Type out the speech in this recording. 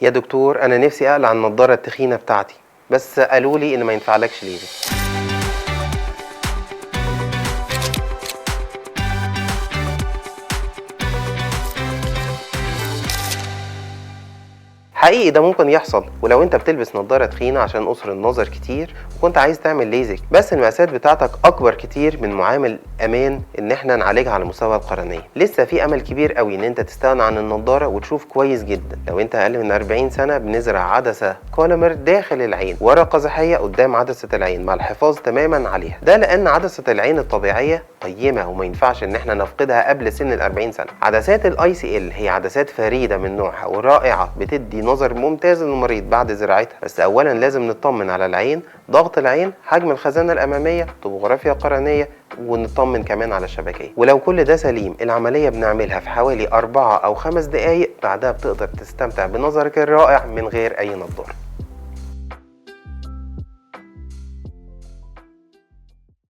يا دكتور انا نفسي اقلع النضاره التخينه بتاعتي، بس قالوا لي ان ما ينفعلكش ليزك. حقيقي ده ممكن يحصل، ولو انت بتلبس نظارة تخينة عشان قصر النظر كتير وكنت عايز تعمل ليزك، بس المقاسات بتاعتك اكبر كتير من معامل امان ان احنا نعالجها على مستوى القرنية، لسه في امل كبير قوي ان انت تستغنى عن النظارة وتشوف كويس جدا. لو انت اقل من 40 سنة بنزرع عدسة كولومر داخل العين ورا قزحية قدام عدسة العين مع الحفاظ تماما عليها، ده لان عدسة العين الطبيعية قيمة وما ينفعش ان احنا نفقدها قبل سن 40 سنة. عدسات الاي سي ال هي عدسات فريدة من نوعها ورائعة، بتدي نظر ممتاز للمريض بعد زراعتها، بس اولا لازم نطمن على العين، ضغط العين، حجم الخزانة الامامية، طبوغرافيا قرنية، ونطمن كمان على الشبكية. ولو كل ده سليم العملية بنعملها في حوالي 4 أو 5 دقايق، بعدها بتقدر تستمتع بنظرك الرائع من غير اي نظارة.